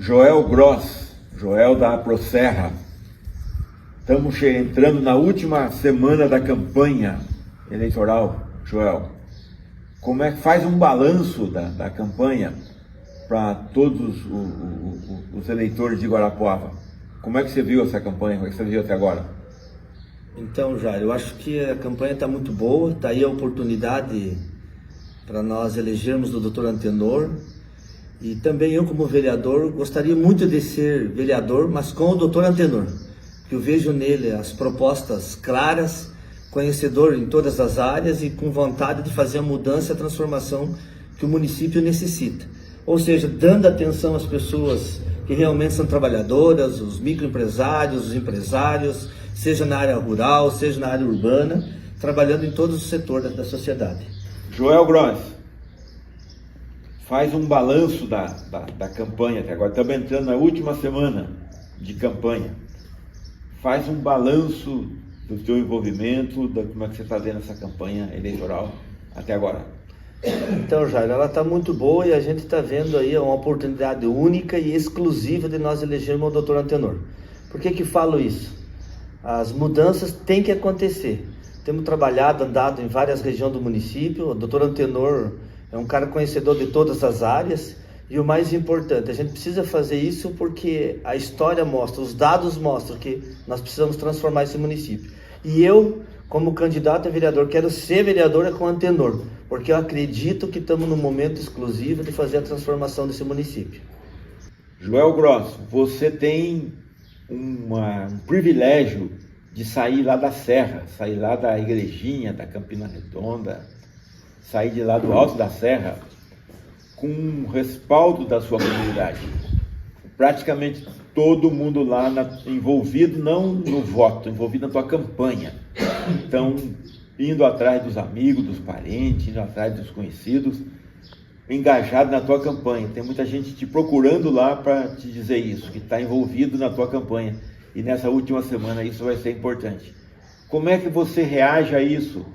Joel Gross, Joel da Proserra. Estamos entrando na última semana da campanha eleitoral, Joel. Como é que faz um balanço da campanha para todos os eleitores de Guarapuava? Como é que você viu essa campanha? Como é que você viu até agora? Então, Jair, eu acho que a campanha está muito boa. Está aí a oportunidade para nós elegermos o Dr. Antenor. E também eu, como vereador, gostaria muito de ser vereador, mas com o Dr. Antenor. Eu vejo nele as propostas claras, conhecedor em todas as áreas e com vontade de fazer a mudança e a transformação que o município necessita. Ou seja, dando atenção às pessoas que realmente são trabalhadoras, os microempresários, os empresários, seja na área rural, seja na área urbana, trabalhando em todos os setores da sociedade. Joel Gross, faz um balanço da campanha até agora. Estamos entrando na última semana de campanha. Faz um balanço do teu envolvimento, como é que você está vendo essa campanha eleitoral até agora. Então, Jair, ela está muito boa e a gente está vendo aí uma oportunidade única e exclusiva de nós elegermos o Dr. Antenor. Por que falo isso? As mudanças têm que acontecer. Temos trabalhado, andado em várias regiões do município. O Dr. Antenor é um cara conhecedor de todas as áreas. E o mais importante, a gente precisa fazer isso porque a história mostra, os dados mostram que nós precisamos transformar esse município. E eu, como candidato a vereador, quero ser vereador com Antenor, porque eu acredito que estamos num momento exclusivo de fazer a transformação desse município. Joel Gross, você tem um privilégio de sair lá da Serra, sair lá da Igrejinha, da Campina Redonda, sair de lá do Alto da Serra, com o respaldo da sua comunidade. Praticamente todo mundo lá envolvido, não no voto, envolvido na tua campanha. Então, indo atrás dos amigos, dos parentes, indo atrás dos conhecidos, engajado na tua campanha. Tem muita gente te procurando lá para te dizer isso, que está envolvido na tua campanha. E nessa última semana isso vai ser importante. Como é que você reage a isso?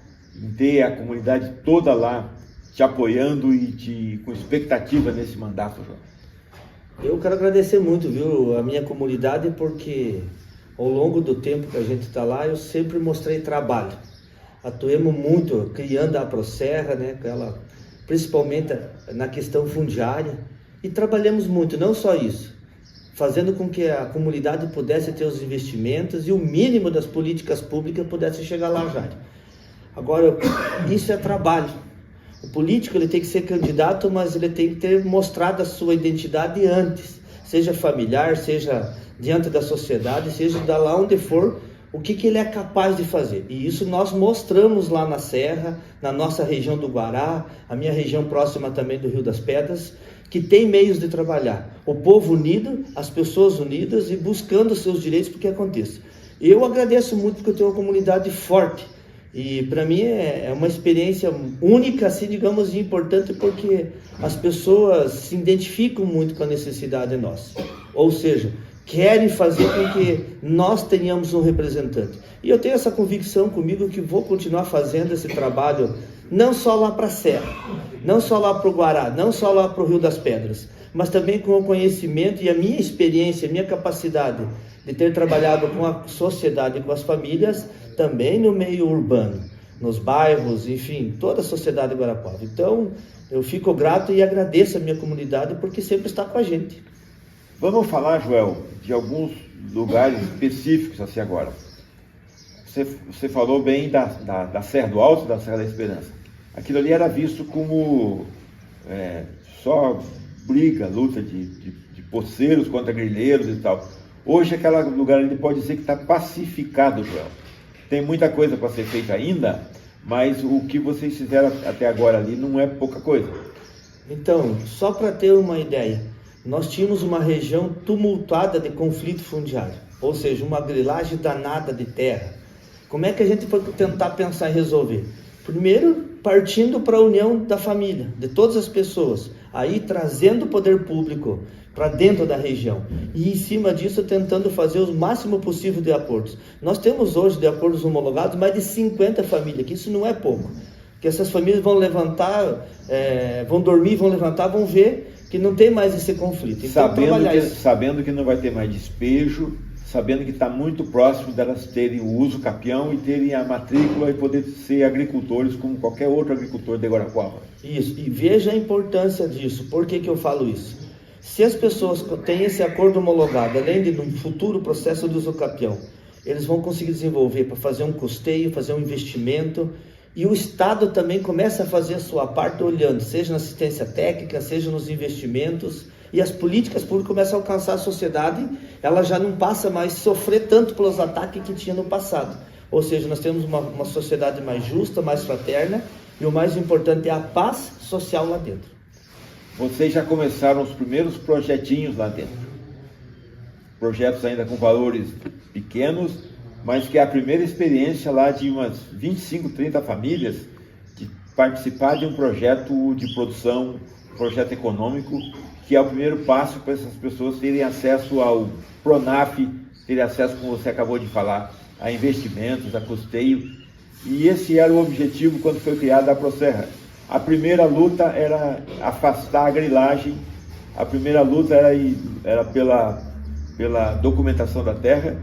Em ter a comunidade toda lá te apoiando e com expectativa nesse mandato, João? Eu quero agradecer muito, viu, a minha comunidade, porque ao longo do tempo que a gente está lá, eu sempre mostrei trabalho. Atuemos muito criando a Proserra, né, principalmente na questão fundiária, e trabalhamos muito, não só isso, fazendo com que a comunidade pudesse ter os investimentos e o mínimo das políticas públicas pudesse chegar lá já. Agora, isso é trabalho. O político ele tem que ser candidato, mas ele tem que ter mostrado a sua identidade antes, seja familiar, seja diante da sociedade, seja da lá onde for, o que ele é capaz de fazer. E isso nós mostramos lá na Serra, na nossa região do Guará, a minha região próxima também do Rio das Pedras, que tem meios de trabalhar. O povo unido, as pessoas unidas e buscando os seus direitos para que aconteça. Eu agradeço muito porque eu tenho uma comunidade forte. E para mim é uma experiência única, assim, digamos, e importante, porque as pessoas se identificam muito com a necessidade nossa. Ou seja, querem fazer com que nós tenhamos um representante. E eu tenho essa convicção comigo que vou continuar fazendo esse trabalho, não só lá para a Serra, não só lá para o Guará, não só lá para o Rio das Pedras, mas também com o conhecimento e a minha experiência, a minha capacidade de ter trabalhado com a sociedade e com as famílias, também no meio urbano, nos bairros, enfim, toda a sociedade de Guarapuava. Então, eu fico grato e agradeço a minha comunidade porque sempre está com a gente. Vamos falar, Joel, de alguns lugares específicos assim agora. Você falou bem da Serra do Alto, da Serra da Esperança. Aquilo ali era visto como só briga, luta de poceiros contra grileiros e tal. Hoje aquele lugar ali pode dizer que está pacificado, Joel. Tem muita coisa para ser feita ainda, mas o que vocês fizeram até agora ali não é pouca coisa. Então, só para ter uma ideia, nós tínhamos uma região tumultuada de conflito fundiário, ou seja, uma grilagem danada de terra. Como é que a gente foi tentar pensar em resolver? Primeiro, partindo para a união da família, de todas as pessoas, aí trazendo o poder público para dentro da região e em cima disso tentando fazer o máximo possível de acordos. Nós temos hoje de acordos homologados mais de 50 famílias, que isso não é pouco, que essas famílias vão levantar, vão dormir, vão levantar, vão ver que não tem mais esse conflito. Então, sabendo que não vai ter mais despejo, sabendo que está muito próximo delas terem o uso capião e terem a matrícula e poder ser agricultores como qualquer outro agricultor de Guarapuava. Isso, e veja a importância disso. Por que eu falo isso? Se as pessoas têm esse acordo homologado, além de no futuro processo de uso capião, eles vão conseguir desenvolver para fazer um custeio, fazer um investimento, e o Estado também começa a fazer a sua parte olhando, seja na assistência técnica, seja nos investimentos, e as políticas públicas começam a alcançar a sociedade, ela já não passa mais a sofrer tanto pelos ataques que tinha no passado. Ou seja, nós temos uma sociedade mais justa, mais fraterna, e o mais importante é a paz social lá dentro. Vocês já começaram os primeiros projetinhos lá dentro. Projetos ainda com valores pequenos, mas que é a primeira experiência lá de umas 25, 30 famílias de participar de um projeto de produção, projeto econômico, que é o primeiro passo para essas pessoas terem acesso ao PRONAF, terem acesso, como você acabou de falar, a investimentos, a custeio. E esse era o objetivo quando foi criada a Procerra. A primeira luta era afastar a grilagem, a primeira luta era pela documentação da terra,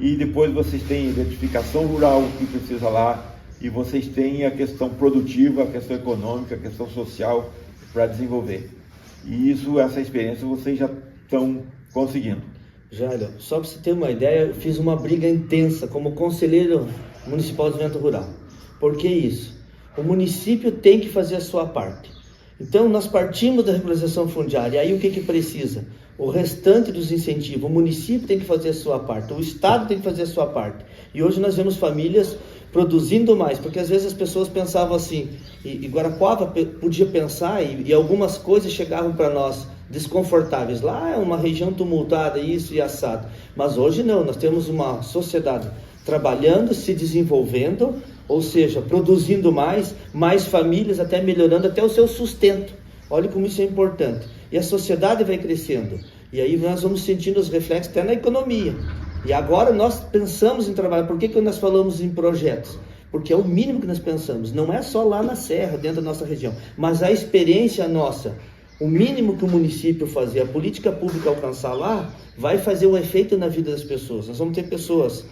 e depois vocês têm identificação rural que precisa lá, e vocês têm a questão produtiva, a questão econômica, a questão social para desenvolver. E essa experiência vocês já estão conseguindo. Jálio, só para você ter uma ideia, eu fiz uma briga intensa como conselheiro municipal de desenvolvimento rural. Por que isso? O município tem que fazer a sua parte. Então, nós partimos da regularização fundiária, aí o que precisa? O restante dos incentivos, o município tem que fazer a sua parte, o Estado tem que fazer a sua parte. E hoje nós vemos famílias produzindo mais, porque às vezes as pessoas pensavam assim, e Guarapuava podia pensar, e algumas coisas chegavam para nós desconfortáveis. Lá é uma região tumultuada, isso e assado. Mas hoje não, nós temos uma sociedade trabalhando, se desenvolvendo, ou seja, produzindo mais famílias, até melhorando até o seu sustento. Olha como isso é importante. E a sociedade vai crescendo. E aí nós vamos sentindo os reflexos até na economia. E agora nós pensamos em trabalhar. Por que nós falamos em projetos? Porque é o mínimo que nós pensamos. Não é só lá na Serra, dentro da nossa região, mas a experiência nossa. O mínimo que o município fazer, a política pública alcançar lá, vai fazer um efeito na vida das pessoas. Nós vamos ter pessoas,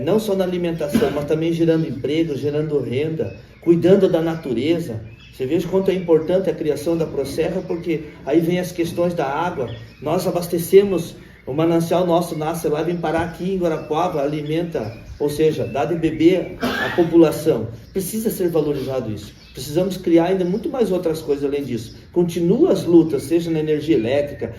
não só na alimentação, mas também gerando emprego, gerando renda, cuidando da natureza. Você veja quanto é importante a criação da Procerra, porque aí vem as questões da água. Nós abastecemos, o manancial nosso nasce lá, vem parar aqui em Guarapuava, alimenta, ou seja, dá de beber à população. Precisa ser valorizado isso. Precisamos criar ainda muito mais outras coisas além disso. Continua as lutas, seja na energia elétrica.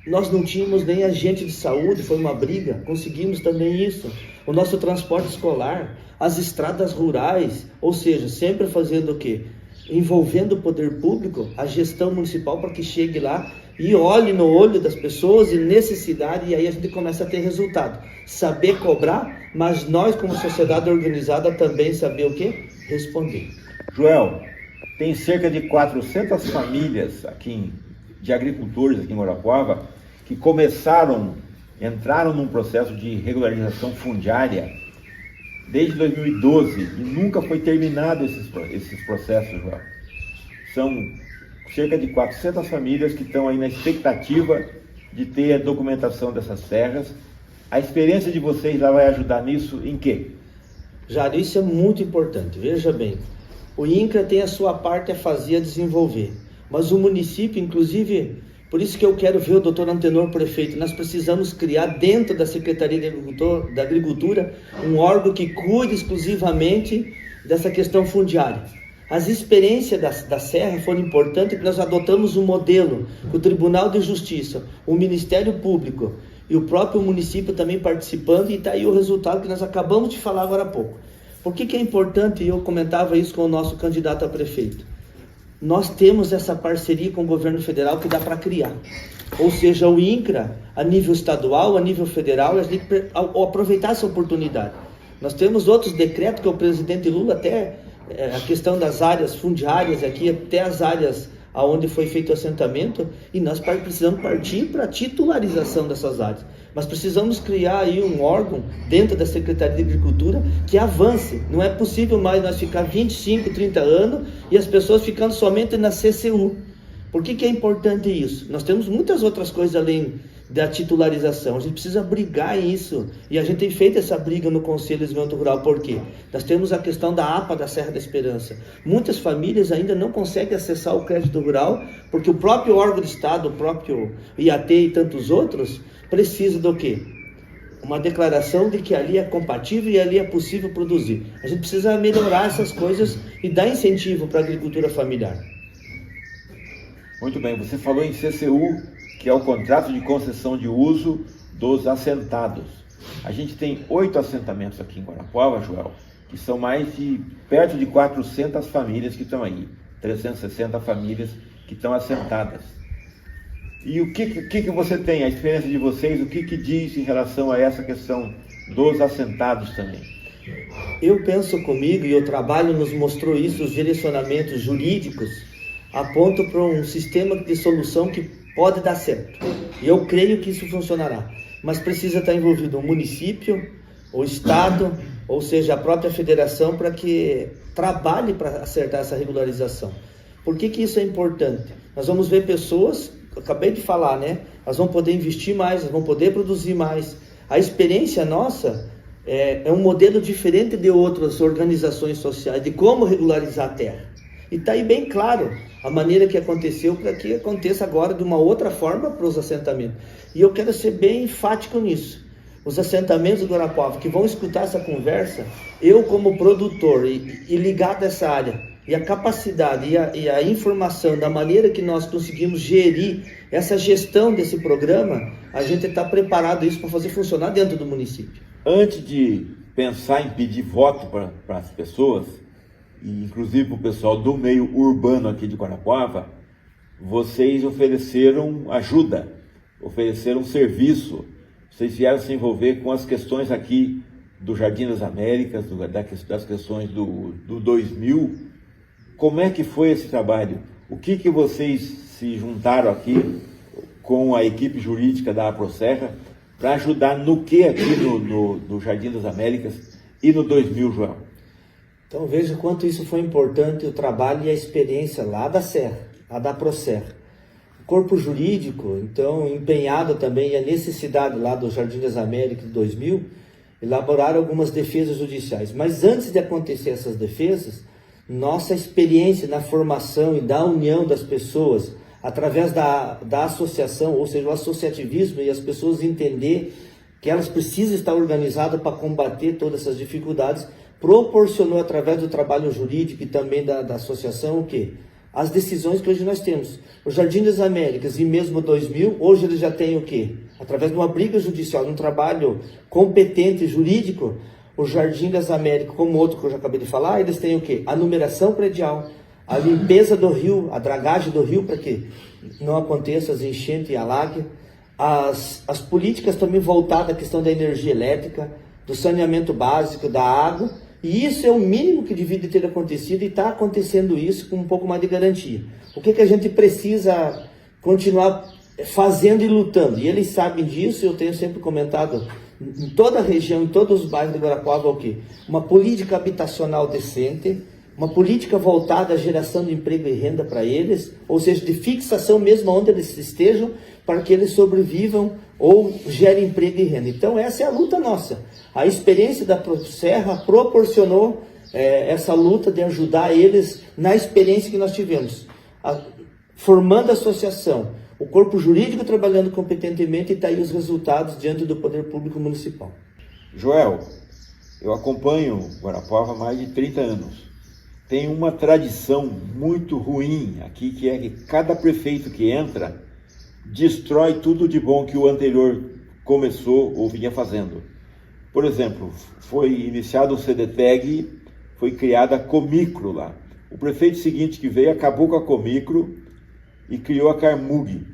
Nós não tínhamos nem agente de saúde, foi uma briga, conseguimos também isso. O nosso transporte escolar, as estradas rurais, ou seja, sempre fazendo o quê? Envolvendo o poder público, a gestão municipal, para que chegue lá e olhe no olho das pessoas e necessidade, e aí a gente começa a ter resultado. Saber cobrar, mas nós como sociedade organizada também saber o quê? Responder. Joel, tem cerca de 400 famílias de agricultores aqui em Guarapuava que entraram num processo de regularização fundiária desde 2012 e nunca foi terminado esses processos, Joel. São cerca de 400 famílias que estão aí na expectativa de ter a documentação dessas terras. A experiência de vocês lá vai ajudar nisso em quê? Jário, isso é muito importante. Veja bem, o INCRA tem a sua parte a fazer, a desenvolver, mas o município, inclusive, por isso que eu quero ver o doutor Antenor prefeito, nós precisamos criar dentro da Secretaria da Agricultura um órgão que cuide exclusivamente dessa questão fundiária. As experiências da Serra foram importantes, porque nós adotamos um modelo, o Tribunal de Justiça, o Ministério Público e o próprio município também participando, e está aí o resultado que nós acabamos de falar agora há pouco. Por que é importante, e eu comentava isso com o nosso candidato a prefeito? Nós temos essa parceria com o governo federal que dá para criar. Ou seja, o INCRA, a nível estadual, a nível federal, a gente tem que aproveitar essa oportunidade. Nós temos outros decretos que o presidente Lula, até a questão das áreas fundiárias aqui, até as áreas onde foi feito o assentamento, e nós precisamos partir para a titularização dessas áreas. Mas precisamos criar aí um órgão dentro da Secretaria de Agricultura que avance. Não é possível mais nós ficar 25, 30 anos e as pessoas ficando somente na CCU. Por que é importante isso? Nós temos muitas outras coisas além da titularização. A gente precisa brigar isso. E a gente tem feito essa briga no Conselho de Desenvolvimento Rural. Por quê? Nós temos a questão da APA da Serra da Esperança. Muitas famílias ainda não conseguem acessar o crédito rural porque o próprio órgão do Estado, o próprio IAT e tantos outros, precisa do quê? Uma declaração de que ali é compatível e ali é possível produzir. A gente precisa melhorar essas coisas e dar incentivo para a agricultura familiar. Muito bem, você falou em CCU, que é o contrato de concessão de uso dos assentados. A gente tem 8 assentamentos aqui em Guarapuava, Joel, que são perto de 400 famílias que estão aí, 360 famílias que estão assentadas. E o que você tem, a experiência de vocês, o que diz em relação a essa questão dos assentados também? Eu penso comigo, e o trabalho nos mostrou isso, os direcionamentos jurídicos apontam para um sistema de solução que pode dar certo. E eu creio que isso funcionará. Mas precisa estar envolvido o município, o Estado, ou seja, a própria federação, para que trabalhe para acertar essa regularização. Por que isso é importante? Nós vamos ver pessoas, eu acabei de falar, né? Nós vamos poder investir mais, nós vamos poder produzir mais. A experiência nossa é um modelo diferente de outras organizações sociais, de como regularizar a terra. E está aí bem claro a maneira que aconteceu para que aconteça agora de uma outra forma para os assentamentos. E eu quero ser bem enfático nisso. Os assentamentos do Guarapuava que vão escutar essa conversa, eu como produtor e ligado a essa área, e a capacidade e a informação da maneira que nós conseguimos gerir essa gestão desse programa, a gente está preparado isso para fazer funcionar dentro do município. Antes de pensar em pedir voto para as pessoas, e inclusive para o pessoal do meio urbano aqui de Guarapuava, vocês ofereceram ajuda, ofereceram serviço, vocês vieram se envolver com as questões aqui do Jardim das Américas, das questões do 2000. Como é que foi esse trabalho? O que vocês se juntaram aqui com a equipe jurídica da APROSERRA para ajudar no que aqui no Jardim das Américas e no 2000, João? Então veja quanto isso foi importante, o trabalho e a experiência lá da Serra, lá da APROSERRA. O corpo jurídico, então, empenhado também, e a necessidade lá do Jardim das Américas de 2000, elaboraram algumas defesas judiciais. Mas antes de acontecer essas defesas, nossa experiência na formação e da união das pessoas, através da associação, ou seja, o associativismo, e as pessoas entender que elas precisam estar organizadas para combater todas essas dificuldades, proporcionou através do trabalho jurídico e também da associação o quê? As decisões que hoje nós temos. O Jardim das Américas e mesmo 2000, hoje eles já têm o quê? Através de uma briga judicial, de um trabalho competente jurídico, o Jardim das Américas, como outro que eu já acabei de falar, eles têm o quê? A numeração predial, a limpeza do rio, a dragagem do rio para que não aconteça as enchentes e alague, as políticas também voltadas à questão da energia elétrica, do saneamento básico, da água. E isso é o mínimo que devia ter acontecido e está acontecendo isso com um pouco mais de garantia. O que a gente precisa continuar fazendo e lutando? E eles sabem disso, eu tenho sempre comentado em toda a região, em todos os bairros de Guarapuava, o quê? Uma política habitacional decente, uma política voltada à geração de emprego e renda para eles, ou seja, de fixação mesmo onde eles estejam, para que eles sobrevivam ou gerem emprego e renda. Então essa é a luta nossa. A experiência da APROSERRA proporcionou essa luta de ajudar eles na experiência que nós tivemos, formando a associação, o corpo jurídico trabalhando competentemente, e está aí os resultados diante do Poder Público Municipal. Joel, eu acompanho Guarapuava há mais de 30 anos. Tem uma tradição muito ruim aqui, que é que cada prefeito que entra destrói tudo de bom que o anterior começou ou vinha fazendo. Por exemplo, foi iniciado o CDTEG, foi criada a Comicro lá. O prefeito seguinte que veio acabou com a Comicro e criou a Carmug.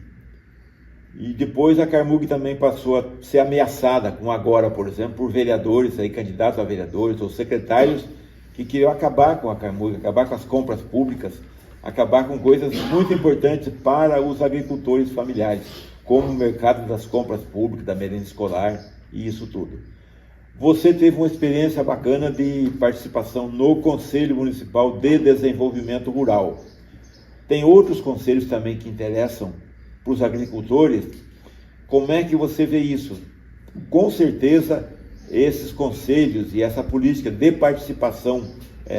E depois a Carmug também passou a ser ameaçada, como agora, por exemplo, por vereadores, aí, candidatos a vereadores ou secretários que queriam acabar com a Carmug, acabar com as compras públicas, acabar com coisas muito importantes para os agricultores familiares, como o mercado das compras públicas, da merenda escolar e isso tudo. Você teve uma experiência bacana de participação no Conselho Municipal de Desenvolvimento Rural. tem outros conselhos também que interessam para os agricultores. Como é que você vê isso? Com certeza, esses conselhos e essa política de participação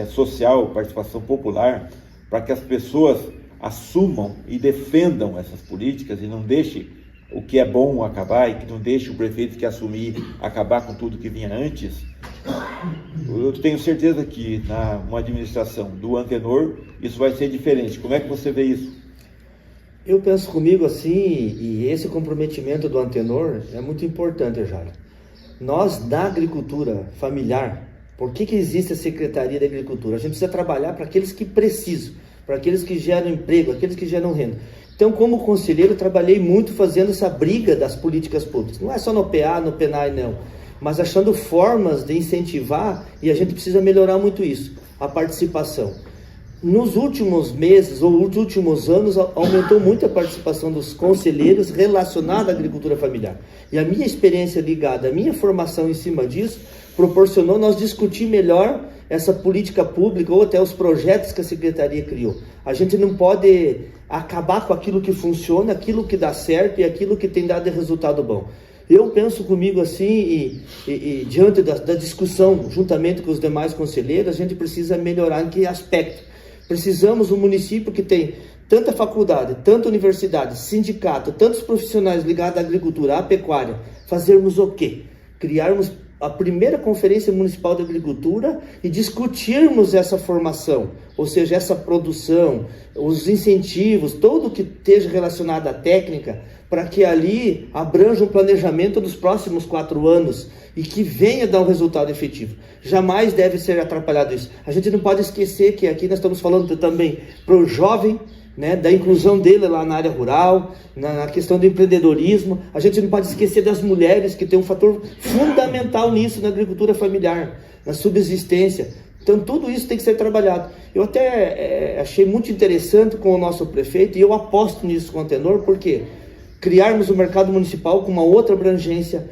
social, participação popular, para que as pessoas assumam e defendam essas políticas e não deixem o que é bom acabar, e que não deixe o prefeito que assumir acabar com tudo que vinha antes. Eu tenho certeza que numa administração do Antenor isso vai ser diferente. Como é que você vê isso? Eu penso comigo assim, e esse comprometimento do Antenor é muito importante, Jário. Nós, da agricultura familiar, por que existe a Secretaria da Agricultura? A gente precisa trabalhar para aqueles que precisam, para aqueles que geram emprego, aqueles que geram renda. Então, como conselheiro, trabalhei muito fazendo essa briga das políticas públicas. Não é só no PA, no PENAI, não. Mas achando formas de incentivar, e a gente precisa melhorar muito isso, a participação. Nos últimos meses, ou nos últimos anos, aumentou muito a participação dos conselheiros relacionada à agricultura familiar. E a minha experiência ligada, a minha formação em cima disso, proporcionou nós discutir melhor essa política pública ou até os projetos que a Secretaria criou. A gente não pode acabar com aquilo que funciona, aquilo que dá certo e aquilo que tem dado resultado bom. Eu penso comigo assim, e diante da discussão, juntamente com os demais conselheiros, a gente precisa melhorar em que aspecto? Precisamos um município que tem tanta faculdade, tanta universidade, sindicato, tantos profissionais ligados à agricultura, à pecuária, fazermos o quê? Criarmos a primeira Conferência Municipal de Agricultura e discutirmos essa formação, ou seja, essa produção, os incentivos, tudo que esteja relacionado à técnica, para que ali abranja um planejamento dos próximos 4 anos e que venha dar um resultado efetivo. Jamais deve ser atrapalhado isso. A gente não pode esquecer que aqui nós estamos falando também para o jovem, né, da inclusão dele lá na área rural, na questão do empreendedorismo. A gente não pode esquecer das mulheres, que tem um fator fundamental nisso, na agricultura familiar, na subsistência. Então tudo isso tem que ser trabalhado. Eu até achei muito interessante com o nosso prefeito, e eu aposto nisso com o Antenor, porque criarmos o mercado municipal com uma outra abrangência,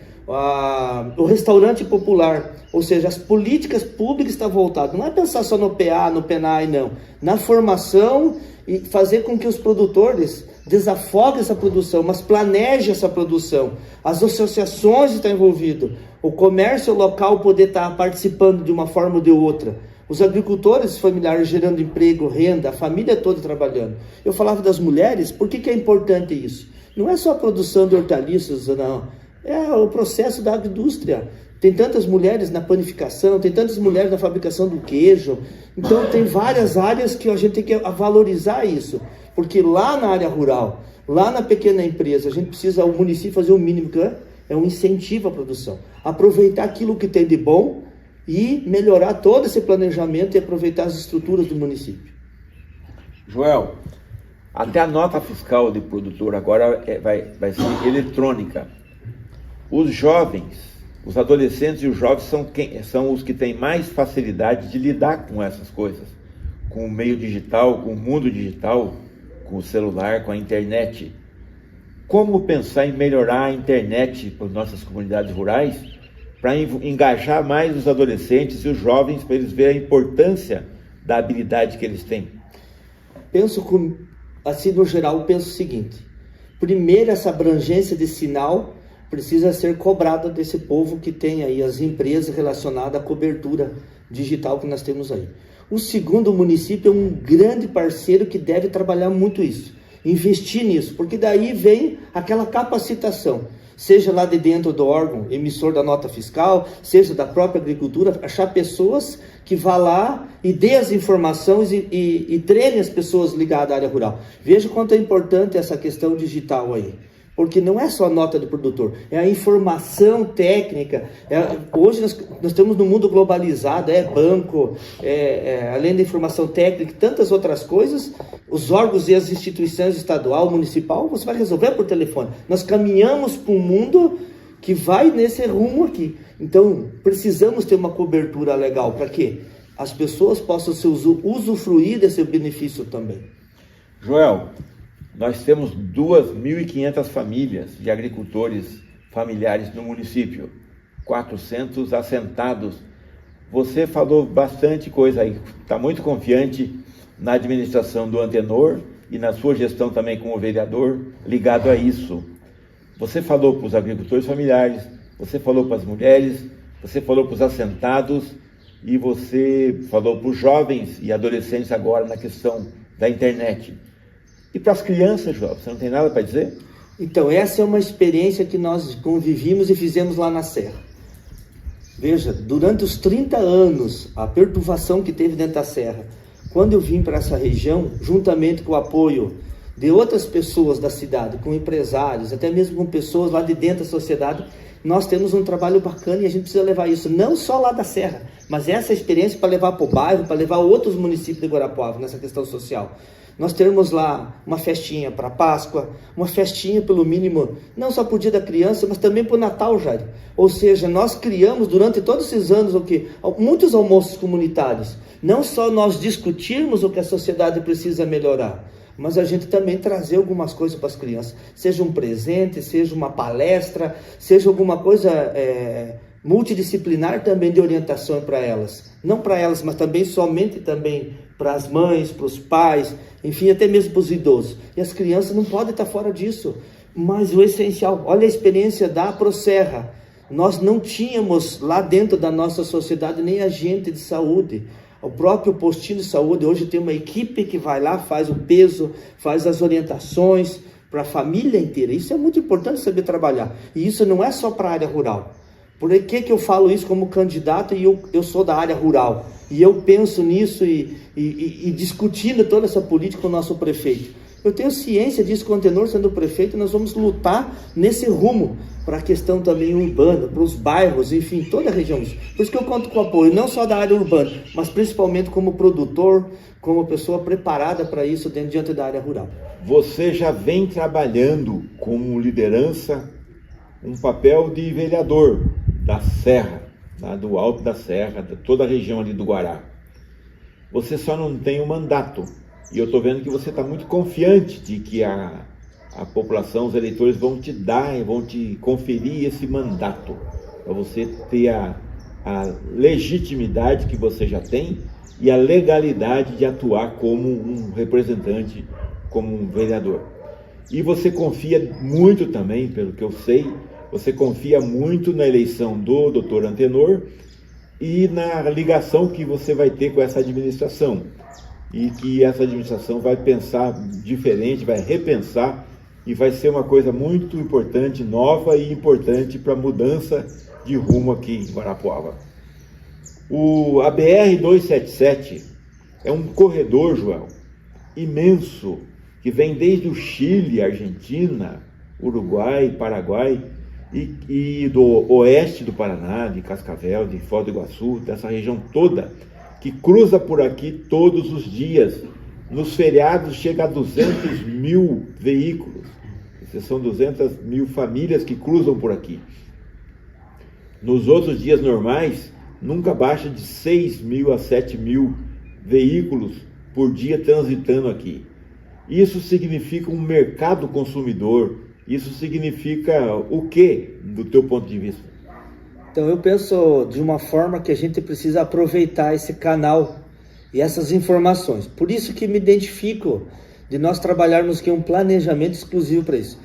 o restaurante popular, ou seja, as políticas públicas estão voltadas, não é pensar só no PA, no PENAI, não, na formação e fazer com que os produtores desafoguem essa produção, mas planejem essa produção, as associações estão envolvidas, o comércio local poder estar participando de uma forma ou de outra, os agricultores familiares gerando emprego, renda, a família toda trabalhando. Eu falava das mulheres, por que é importante isso? Não é só a produção de hortaliças, não. É o processo da agroindústria. Tem tantas mulheres na panificação, tem tantas mulheres na fabricação do queijo. Então tem várias áreas que a gente tem que valorizar isso. Porque lá na área rural, lá na pequena empresa, a gente precisa, o município, fazer o mínimo que é um incentivo à produção. Aproveitar aquilo que tem de bom e melhorar todo esse planejamento e aproveitar as estruturas do município. Joel, até a nota fiscal de produtor agora vai ser eletrônica. Os jovens, os adolescentes e os jovens são os que têm mais facilidade de lidar com essas coisas, com o meio digital, com o mundo digital, com o celular, com a internet. Como pensar em melhorar a internet para as nossas comunidades rurais, para engajar mais os adolescentes e os jovens, para eles verem a importância da habilidade que eles têm? Assim, no geral, penso o seguinte: primeiro, essa abrangência de sinal precisa ser cobrada desse povo que tem aí as empresas relacionadas à cobertura digital que nós temos aí. O segundo, o município é um grande parceiro que deve trabalhar muito isso, investir nisso, porque daí vem aquela capacitação, seja lá de dentro do órgão emissor da nota fiscal, seja da própria agricultura, achar pessoas que vá lá e dê as informações e treine as pessoas ligadas à área rural. Veja quanto é importante essa questão digital aí. Porque não é só a nota do produtor, é a informação técnica. Hoje nós estamos no mundo globalizado, banco, além da informação técnica e tantas outras coisas, os órgãos e as instituições estadual, municipal, você vai resolver por telefone. Nós caminhamos para um mundo que vai nesse rumo aqui. Então, precisamos ter uma cobertura legal para que as pessoas possam usufruir desse benefício também. Joel, nós temos 2.500 famílias de agricultores familiares no município, 400 assentados. Você falou bastante coisa aí, está muito confiante na administração do Antenor e na sua gestão também como vereador ligado a isso. Você falou para os agricultores familiares, você falou para as mulheres, você falou para os assentados e você falou para os jovens e adolescentes agora na questão da internet. E para as crianças, João, você não tem nada para dizer? Então, essa é uma experiência que nós convivimos e fizemos lá na Serra. Veja, durante os 30 anos, a perturbação que teve dentro da Serra, quando eu vim para essa região, juntamente com o apoio de outras pessoas da cidade, com empresários, até mesmo com pessoas lá de dentro da sociedade, nós temos um trabalho bacana e a gente precisa levar isso, não só lá da Serra, mas essa experiência para levar para o bairro, para levar outros municípios de Guarapuava nessa questão social. Nós teremos lá uma festinha para Páscoa, uma festinha pelo mínimo, não só para o Dia da Criança, mas também para o Natal, Jair. Ou seja, nós criamos durante todos esses anos muitos almoços comunitários. Não só nós discutirmos o que a sociedade precisa melhorar, mas a gente também trazer algumas coisas para as crianças. Seja um presente, seja uma palestra, seja alguma coisa multidisciplinar também de orientação para elas. Não para elas, mas também somente também para as mães, para os pais, enfim, até mesmo para os idosos. E as crianças não podem estar fora disso. Mas o essencial, olha a experiência da Proserra. Nós não tínhamos lá dentro da nossa sociedade nem agente de saúde. O próprio postinho de saúde hoje tem uma equipe que vai lá, faz o peso, faz as orientações para a família inteira. Isso é muito importante saber trabalhar. E isso não é só para a área rural. Por que eu falo isso como candidato e eu sou da área rural? E eu penso nisso e discutindo toda essa política com o nosso prefeito. Eu tenho ciência disso, com o Antenor sendo prefeito, nós vamos lutar nesse rumo para a questão também urbana, para os bairros, enfim, toda a região. Por isso que eu conto com o apoio, não só da área urbana, mas principalmente como produtor, como pessoa preparada para isso diante da área rural. Você já vem trabalhando como liderança um papel de vereador da Serra, do Alto da Serra, de toda a região ali do Guará. Você só não tem o mandato. E eu estou vendo que você está muito confiante de que a população, os eleitores vão te dar e vão te conferir esse mandato, para você ter a legitimidade que você já tem e a legalidade de atuar como um representante, como um vereador. E você confia muito também, pelo que eu sei, você confia muito na eleição do Dr. Antenor e na ligação que você vai ter com essa administração. E que essa administração vai pensar diferente, vai repensar e vai ser uma coisa muito importante, nova e importante para a mudança de rumo aqui em Guarapuava. A BR-277 é um corredor, João, imenso, que vem desde o Chile, Argentina, Uruguai, Paraguai e do oeste do Paraná, de Cascavel, de Foz do Iguaçu, dessa região toda, que cruza por aqui todos os dias. Nos feriados chega a 200 mil veículos. São 200 mil famílias que cruzam por aqui. Nos outros dias normais, nunca baixa de 6 mil a 7 mil veículos por dia transitando aqui. Isso significa um mercado consumidor. Isso significa o quê, do teu ponto de vista? Então eu penso de uma forma que a gente precisa aproveitar esse canal e essas informações. Por isso que me identifico de nós trabalharmos aqui um planejamento exclusivo para isso.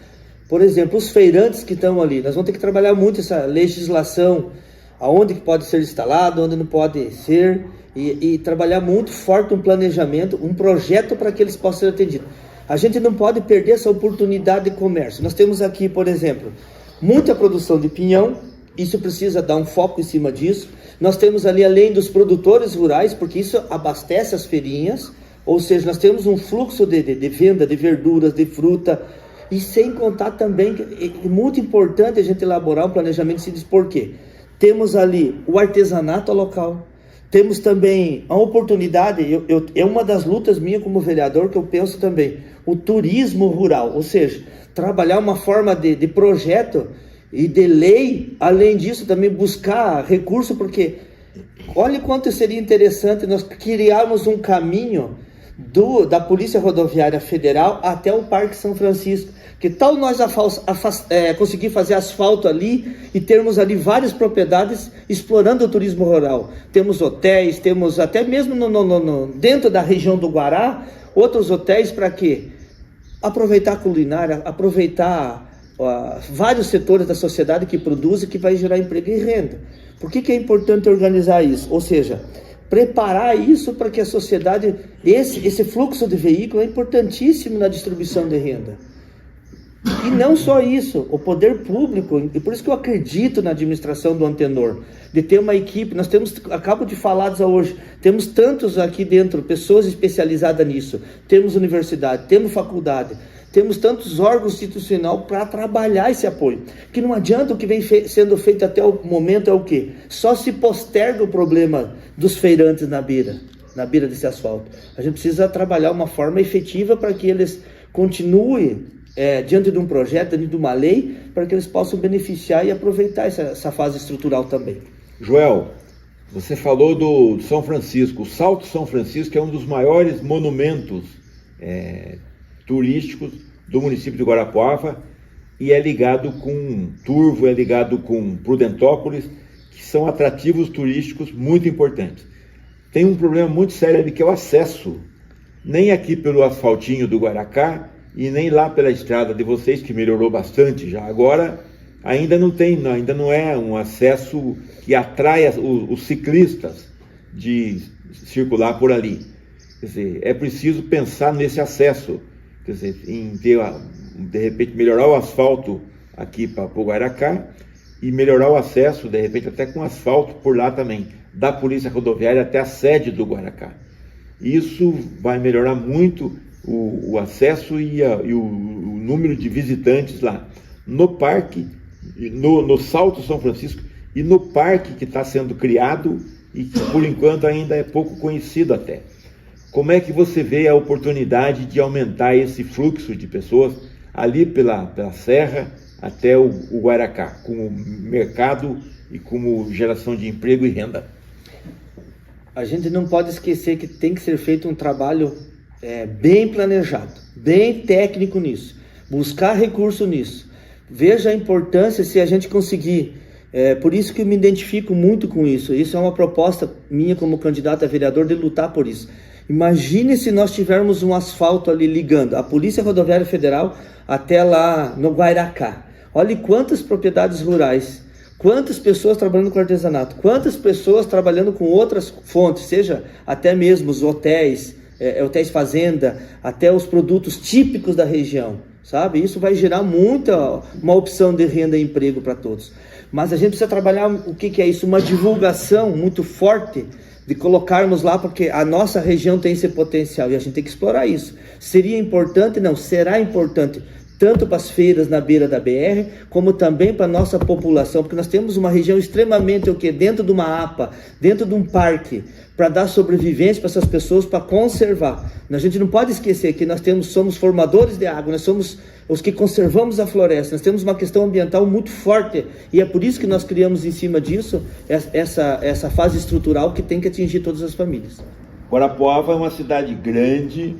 Por exemplo, os feirantes que estão ali, nós vamos ter que trabalhar muito essa legislação, aonde que pode ser instalado, onde não pode ser, e trabalhar muito forte um planejamento, um projeto para que eles possam ser atendidos. A gente não pode perder essa oportunidade de comércio. Nós temos aqui, por exemplo, muita produção de pinhão. Isso precisa dar um foco em cima disso. Nós temos ali, além dos produtores rurais, porque isso abastece as feirinhas, ou seja, nós temos um fluxo de venda de verduras, de fruta, e sem contar também, é muito importante a gente elaborar um planejamento, se diz por quê. Temos ali o artesanato local, temos também a oportunidade, é uma das lutas minhas como vereador que eu penso também, o turismo rural, ou seja, trabalhar uma forma de projeto e de lei, além disso também buscar recurso, porque olha quanto seria interessante nós criarmos um caminho da Polícia Rodoviária Federal até o Parque São Francisco. Que tal nós conseguir fazer asfalto ali e termos ali várias propriedades explorando o turismo rural? Temos hotéis, temos até mesmo dentro da região do Guará, outros hotéis para quê? Aproveitar a culinária, aproveitar vários setores da sociedade que produzem, que vai gerar emprego e renda. Por que é importante organizar isso? Ou seja, preparar isso para que a sociedade, esse fluxo de veículo é importantíssimo na distribuição de renda. E não só isso, o poder público, e por isso que eu acredito na administração do Antenor, de ter uma equipe. Nós temos, acabo de falar hoje, temos tantos aqui dentro, pessoas especializadas nisso, temos universidade, temos faculdade, temos tantos órgãos institucionais para trabalhar esse apoio, que não adianta o que vem sendo feito até o momento é o quê? Só se posterga o problema dos feirantes na beira desse asfalto. A gente precisa trabalhar uma forma efetiva para que eles continuem diante de um projeto, diante de uma lei, para que eles possam beneficiar e aproveitar essa fase estrutural também. Joel, você falou do São Francisco. O Salto São Francisco é um dos maiores monumentos turísticos do município de Guarapuava e é ligado com Turvo, é ligado com Prudentópolis, que são atrativos turísticos muito importantes. Tem um problema muito sério ali, que é o acesso. Nem aqui pelo asfaltinho do Guaracá e nem lá pela estrada de vocês, que melhorou bastante já. Agora, ainda não é um acesso que atrai os ciclistas de circular por ali. Quer dizer, é preciso pensar nesse acesso, quer dizer, em ter, de repente, melhorar o asfalto aqui para o Guaracá e melhorar o acesso, de repente, até com asfalto por lá também, da Polícia Rodoviária até a sede do Guaracá. Isso vai melhorar muito o acesso e o número de visitantes lá no parque, no Salto São Francisco e no parque que está sendo criado e que por enquanto ainda é pouco conhecido até. Como é que você vê a oportunidade de aumentar esse fluxo de pessoas ali pela serra até o Guaracá, como mercado e como geração de emprego e renda? A gente não pode esquecer que tem que ser feito um trabalho bem planejado, bem técnico nisso, buscar recurso nisso. Veja a importância se a gente conseguir, por isso que eu me identifico muito com isso. Isso é uma proposta minha como candidato a vereador, de lutar por isso. Imagine se nós tivermos um asfalto ali ligando a Polícia Rodoviária Federal até lá no Guaracá. Olhe quantas propriedades rurais, quantas pessoas trabalhando com artesanato, quantas pessoas trabalhando com outras fontes, seja até mesmo os hotéis, hotéis fazenda, até os produtos típicos da região, sabe? Isso vai gerar uma opção de renda e emprego para todos. Mas a gente precisa trabalhar, o que é isso? Uma divulgação muito forte, de colocarmos lá, porque a nossa região tem esse potencial e a gente tem que explorar isso. Seria importante? Não, será importante, tanto para as feiras na beira da BR, como também para a nossa população, porque nós temos uma região extremamente, dentro de uma APA, dentro de um parque, para dar sobrevivência para essas pessoas, para conservar. A gente não pode esquecer que nós somos formadores de água, nós somos os que conservamos a floresta, nós temos uma questão ambiental muito forte, e é por isso que nós criamos em cima disso essa fase estrutural que tem que atingir todas as famílias. Guarapuava é uma cidade grande,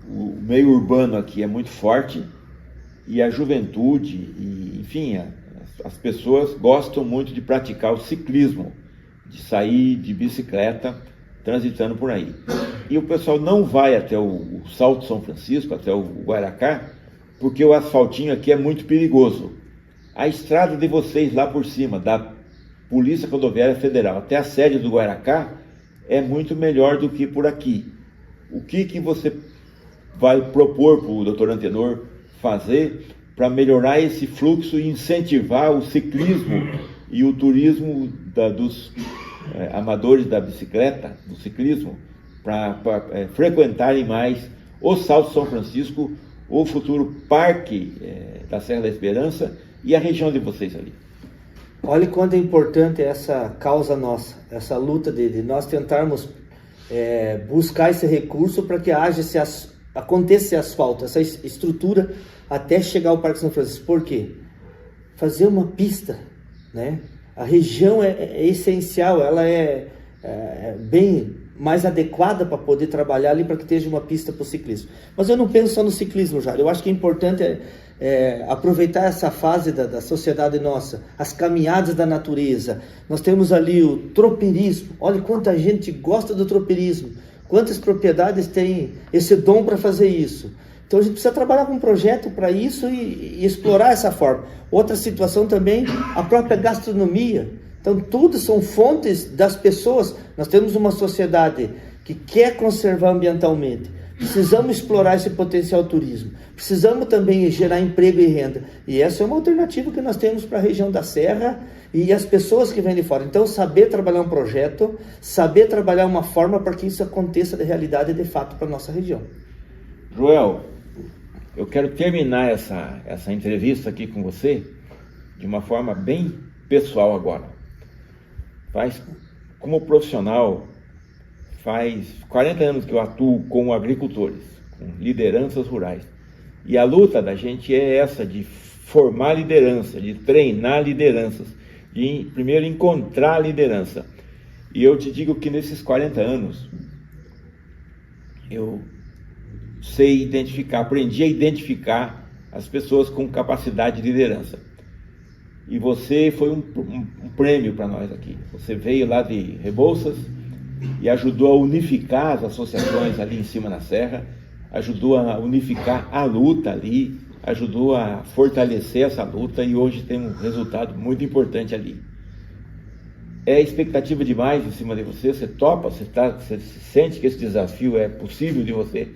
o meio urbano aqui é muito forte, e a juventude, enfim, as pessoas gostam muito de praticar o ciclismo, de sair de bicicleta, transitando por aí. E o pessoal não vai até o Salto São Francisco, até o Guaracá, porque o asfaltinho aqui é muito perigoso. A estrada de vocês lá por cima, da Polícia Rodoviária Federal até a sede do Guaracá, é muito melhor do que por aqui. O que você vai propor para o Dr. Antenor fazer para melhorar esse fluxo e incentivar o ciclismo e o turismo dos amadores da bicicleta, do ciclismo, para frequentarem mais o Salto São Francisco, o futuro parque da Serra da Esperança e a região de vocês ali? Olha quanto é importante essa causa nossa, essa luta de nós tentarmos buscar esse recurso para que aconteça esse asfalto, essa estrutura até chegar ao Parque São Francisco. Por quê? Fazer uma pista, né? A região é essencial, ela é bem mais adequada para poder trabalhar ali, para que esteja uma pista para o ciclismo. Mas eu não penso só no ciclismo, já. Eu acho que é importante aproveitar essa fase da sociedade nossa, as caminhadas da natureza. Nós temos ali o tropeirismo. Olha quanta gente gosta do tropeirismo, quantas propriedades têm esse dom para fazer isso. Então a gente precisa trabalhar com um projeto para isso e explorar essa forma. Outra situação também, a própria gastronomia. Então tudo são fontes das pessoas. Nós temos uma sociedade que quer conservar ambientalmente. Precisamos explorar esse potencial turismo. Precisamos também gerar emprego e renda. E essa é uma alternativa que nós temos para a região da Serra e as pessoas que vêm de fora. Então saber trabalhar um projeto, saber trabalhar uma forma para que isso aconteça de realidade de fato para a nossa região. Joel, eu quero terminar essa entrevista aqui com você de uma forma bem pessoal agora. Como profissional, faz 40 anos que eu atuo com agricultores, com lideranças rurais. E a luta da gente é essa, de formar liderança, de treinar lideranças, de primeiro encontrar a liderança. E eu te digo que nesses 40 anos, eu sei identificar, aprendi a identificar as pessoas com capacidade de liderança. E você foi um prêmio para nós aqui. Você veio lá de Rebouças e ajudou a unificar as associações ali em cima na Serra, ajudou a unificar a luta ali, ajudou a fortalecer essa luta e hoje tem um resultado muito importante ali. É expectativa demais em cima de você, você topa, você sente que esse desafio é possível de você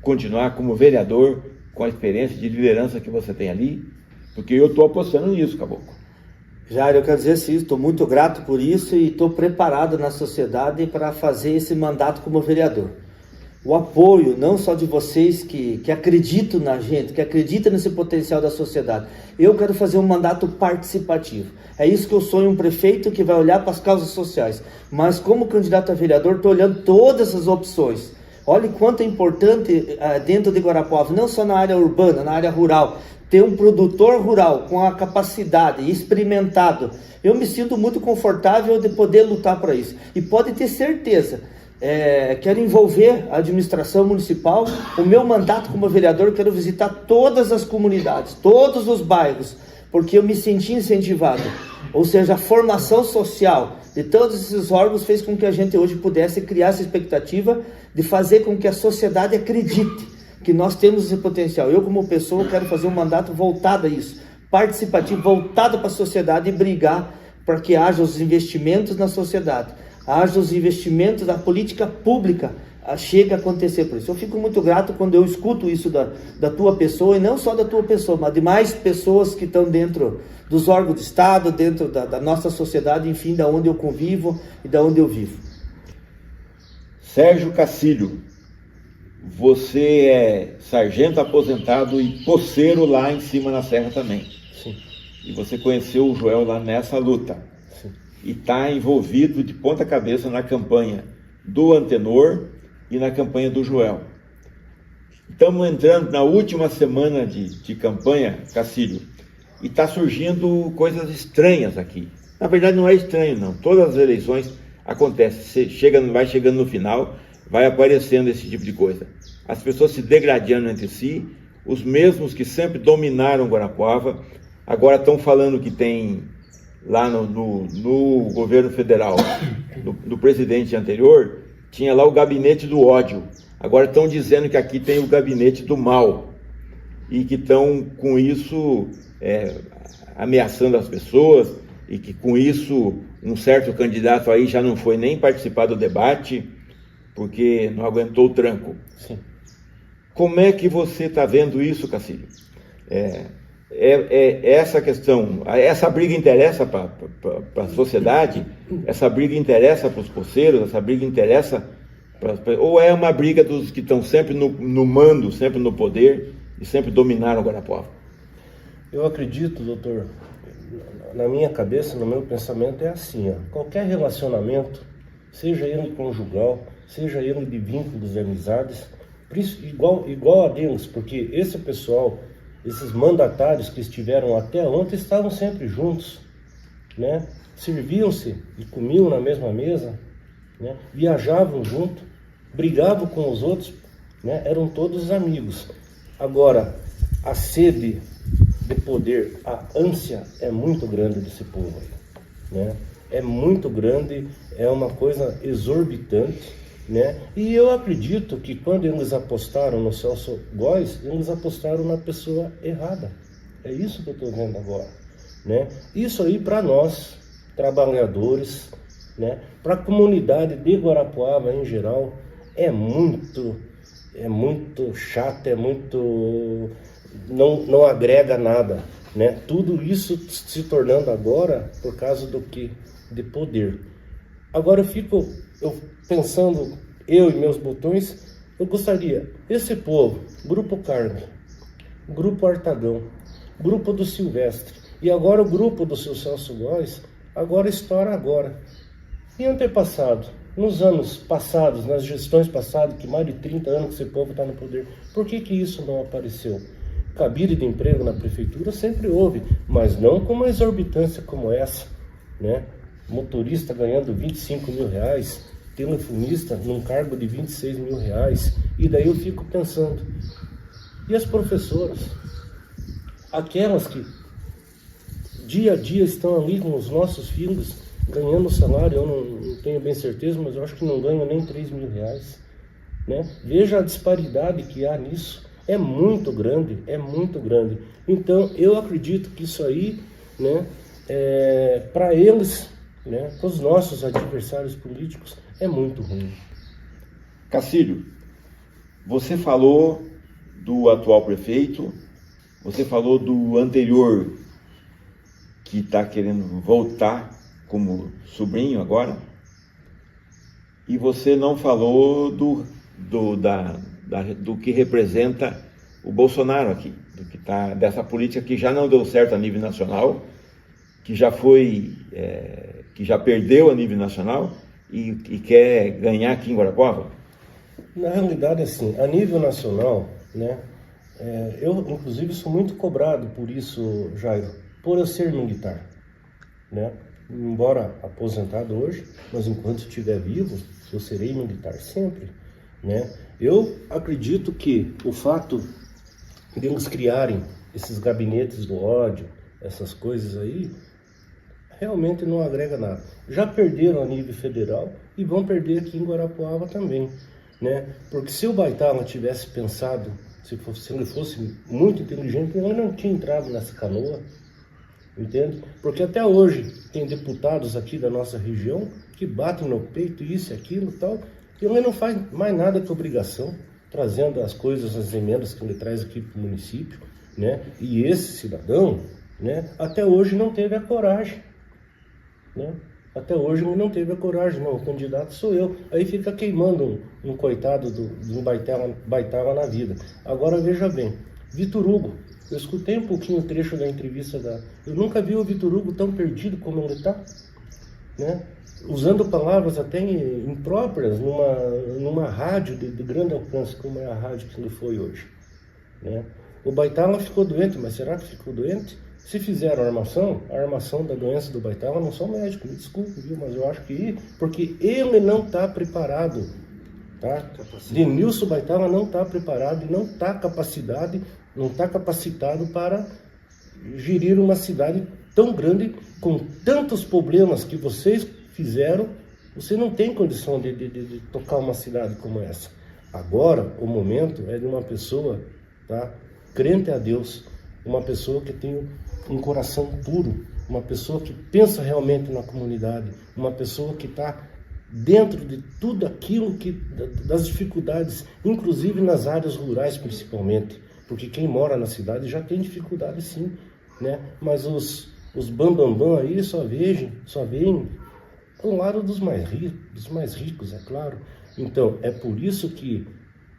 continuar como vereador com a experiência de liderança que você tem ali, porque eu estou apostando nisso, Caboclo. Jair, eu quero dizer sim, estou muito grato por isso e estou preparado na sociedade para fazer esse mandato como vereador. O apoio, não só de vocês que acreditam na gente, que acreditam nesse potencial da sociedade. Eu quero fazer um mandato participativo. É isso que eu sonho, um prefeito que vai olhar para as causas sociais. Mas como candidato a vereador, estou olhando todas as opções. Olha quanto é importante dentro de Guarapuava, não só na área urbana, na área rural, ter um produtor rural com a capacidade, experimentado. Eu me sinto muito confortável de poder lutar para isso. E pode ter certeza, quero envolver a administração municipal. O meu mandato como vereador, quero visitar todas as comunidades, todos os bairros, porque eu me senti incentivado. Ou seja, a formação social de todos esses órgãos fez com que a gente hoje pudesse criar essa expectativa de fazer com que a sociedade acredite que nós temos esse potencial. Eu, como pessoa, quero fazer um mandato voltado a isso, participativo, voltado para a sociedade e brigar para que haja os investimentos na sociedade, haja os investimentos da política pública, chega a acontecer por isso. Eu fico muito grato quando eu escuto isso da tua pessoa, e não só da tua pessoa, mas de mais pessoas que estão dentro dos órgãos do Estado, dentro da nossa sociedade, enfim, da onde eu convivo e da onde eu vivo. Sérgio Cacílio, você é sargento aposentado e poceiro lá em cima na Serra também. Sim. E você conheceu o Joel lá nessa luta. Sim. E está envolvido de ponta cabeça na campanha do Antenor e na campanha do Joel. Estamos entrando na última semana de campanha, Cacílio, e está surgindo coisas estranhas aqui. Na verdade não é estranho não, todas as eleições acontecem, vai chegando no final, vai aparecendo esse tipo de coisa. As pessoas se degradando entre si, os mesmos que sempre dominaram Guarapuava, agora estão falando que tem lá no governo federal, do presidente anterior, tinha lá o gabinete do ódio. Agora estão dizendo que aqui tem o gabinete do mal e que estão com isso ameaçando as pessoas e que com isso um certo candidato aí já não foi nem participar do debate porque não aguentou o tranco. Sim. Como é que você está vendo isso, Cacílio? Essa questão, essa briga interessa para a sociedade, essa briga interessa para os poceiros, essa briga interessa ou é uma briga dos que estão sempre no mando, sempre no poder e sempre dominaram o Guarapuava? Eu acredito, doutor, na minha cabeça, no meu pensamento é assim, qualquer relacionamento, seja ele conjugal, seja ele de vínculos e amizades, igual a deles, porque esse pessoal, esses mandatários que estiveram até ontem estavam sempre juntos, né? Serviam-se e comiam na mesma mesa, né? Viajavam junto, brigavam com os outros, né? Eram todos amigos. Agora, a sede de poder, a ânsia é muito grande desse povo aí, né? É muito grande, é uma coisa exorbitante, né? E eu acredito que quando eles apostaram no Celso Góes, eles apostaram na pessoa errada. É isso que eu estou vendo agora, né? Isso aí para nós, trabalhadores, né? Para a comunidade de Guarapuava em geral, é muito chato, não agrega nada, né? Tudo isso se tornando agora por causa do que? De poder. Agora eu pensando, eu e meus botões, eu gostaria, esse povo, Grupo Carme, Grupo Artagão, Grupo do Silvestre, e agora o grupo do seu Celso Góes, agora estoura agora. E antepassado, nos anos passados, nas gestões passadas, que mais de 30 anos que esse povo está no poder, por que isso não apareceu? Cabide de emprego na prefeitura sempre houve, mas não com uma exorbitância como essa, né? Motorista ganhando 25 mil reais, telefonista num cargo de 26 mil reais, e daí eu fico pensando, e as professoras? Aquelas que dia a dia estão ali com os nossos filhos, ganhando salário, eu não tenho bem certeza, mas eu acho que não ganham nem 3 mil reais, né? Veja a disparidade que há nisso, é muito grande, é muito grande. Então, eu acredito que isso aí, né, para eles, né, para os nossos adversários políticos, é muito ruim. Cacílio, você falou do atual prefeito, você falou do anterior, que está querendo voltar como sobrinho agora, e você não falou do que representa o Bolsonaro aqui, dessa política que já não deu certo a nível nacional, que já que já perdeu a nível nacional e quer ganhar aqui em Guarapuava? Na realidade, assim, a nível nacional, né, eu inclusive sou muito cobrado por isso, Jairo, por eu ser militar, né? Embora aposentado hoje, mas enquanto estiver vivo, eu serei militar sempre, né? Eu acredito que o fato de eles criarem esses gabinetes do ódio, essas coisas aí, realmente não agrega nada. Já perderam a nível federal e vão perder aqui em Guarapuava também, né? Porque se o Baitala tivesse pensado, se ele fosse muito inteligente, ele não tinha entrado nessa canoa, entende? Porque até hoje tem deputados aqui da nossa região que batem no peito, isso e aquilo e tal, e ele não faz mais nada que obrigação, trazendo as coisas, as emendas que ele traz aqui para o município, né? E esse cidadão, né, até hoje não teve a coragem, né? Até hoje ele não teve a coragem, não, o candidato sou eu. Aí fica queimando um coitado do Baitala na vida. Agora veja bem, Vitor Hugo, eu escutei um pouquinho o trecho da entrevista eu nunca vi o Vitor Hugo tão perdido como ele está, né? Usando palavras até impróprias numa rádio de grande alcance, como é a rádio que ele foi hoje, né? O Baitala ficou doente, mas será que ficou doente? Se fizeram a armação da doença do Baitala, não sou médico, me desculpe, viu? Mas eu acho que porque ele não está preparado, tá? Denilson Baitala não está preparado e não está capacitado para gerir uma cidade tão grande, com tantos problemas que vocês fizeram. Você não tem condição de tocar uma cidade como essa. Agora, o momento é de uma pessoa, tá, crente a Deus, uma pessoa que tem um coração puro, uma pessoa que pensa realmente na comunidade, uma pessoa que está dentro de tudo aquilo das dificuldades, inclusive nas áreas rurais principalmente, porque quem mora na cidade já tem dificuldade sim, né? Mas os bambambam aí só veem o lado dos mais ricos, é claro. Então, é por isso que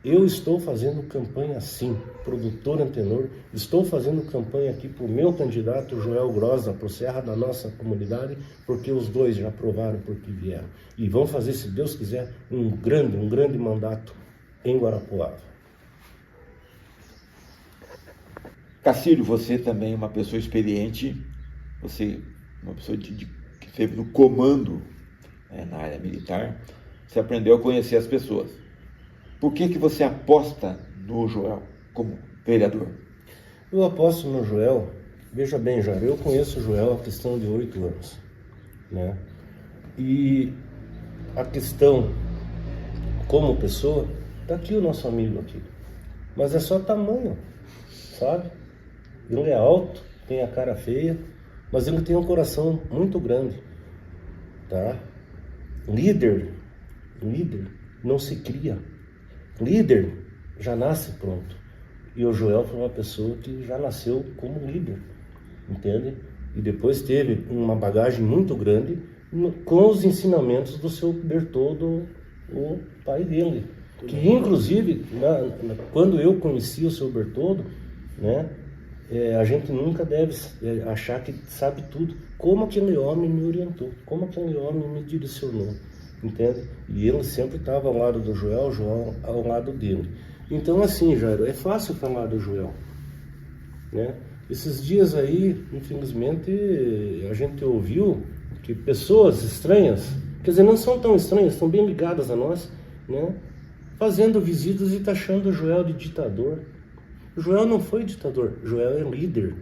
eu estou fazendo campanha sim, produtor Antenor, estou fazendo campanha aqui para o meu candidato Joel Grossa, para o Serra da nossa comunidade, porque os dois já provaram por que vieram. E vão fazer, se Deus quiser, um grande mandato em Guarapuava. Cacílio, você também é uma pessoa experiente, você uma pessoa que esteve no comando na área militar. Você aprendeu a conhecer as pessoas. Por que você aposta no Joel como vereador? Eu aposto no Joel, veja bem, Jair, eu conheço o Joel há questão de 8 anos, né? E a questão como pessoa, tá aqui o nosso amigo aqui, mas é só tamanho, sabe? Ele é alto, tem a cara feia, mas ele tem um coração muito grande, tá? Líder não se cria, líder já nasce pronto. E o Joel foi uma pessoa que já nasceu como líder, entende? E depois teve uma bagagem muito grande com os ensinamentos do seu Bertoldo, o pai dele. Que inclusive, quando eu conheci o seu Bertoldo, né, a gente nunca deve achar que sabe tudo. Como aquele homem me orientou, como aquele homem me direcionou, entende? E ele sempre estava ao lado do Joel, o Joel ao lado dele. Então assim, Jairo, é fácil falar do Joel, né? Esses dias aí, infelizmente, a gente ouviu que pessoas estranhas, quer dizer, não são tão estranhas, estão bem ligadas a nós, né? Fazendo visitas e taxando o Joel de ditador. O Joel não foi ditador, o Joel é líder,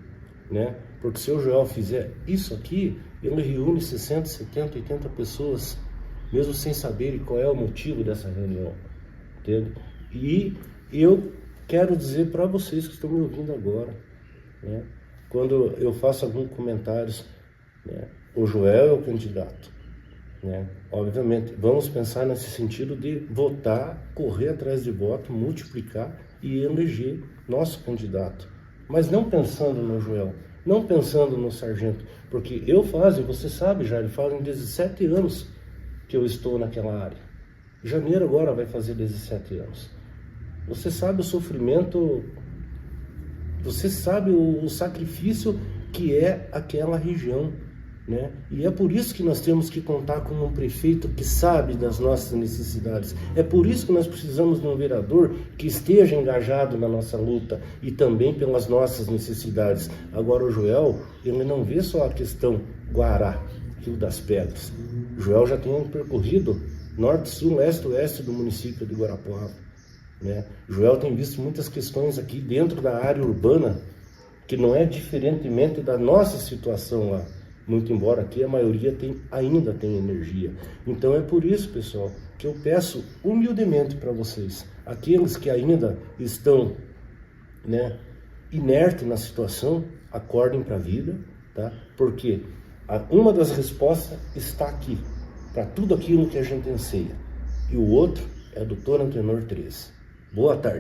né? Porque se o Joel fizer isso aqui, ele reúne 60, 70, 80 pessoas, mesmo sem saberem qual é o motivo dessa reunião, entende? E eu quero dizer para vocês que estão me ouvindo agora, né? Quando eu faço alguns comentários, né? O Joel é o candidato, né? Obviamente, vamos pensar nesse sentido de votar, correr atrás de voto, multiplicar e eleger nosso candidato. Mas não pensando no Joel, não pensando no sargento, porque você sabe, Jair, fazem 17 anos que eu estou naquela área. Janeiro agora vai fazer 17 anos. Você sabe o sofrimento, você sabe o sacrifício que é aquela região, né? E é por isso que nós temos que contar com um prefeito que sabe das nossas necessidades. É por isso que nós precisamos de um vereador que esteja engajado na nossa luta e também pelas nossas necessidades. Agora o Joel, ele não vê só a questão Guará, Rio das Pedras. O Joel já tem percorrido norte, sul, leste, oeste do município de Guarapuava, né? O Joel tem visto muitas questões aqui dentro da área urbana que não é diferentemente da nossa situação lá. Muito embora aqui a maioria ainda tem energia. Então é por isso, pessoal, que eu peço humildemente para vocês, aqueles que ainda estão, né, inertes na situação, acordem para a vida, tá? Porque uma das respostas está aqui, para tudo aquilo que a gente anseia. E o outro é Doutor Antenor 13. Boa tarde.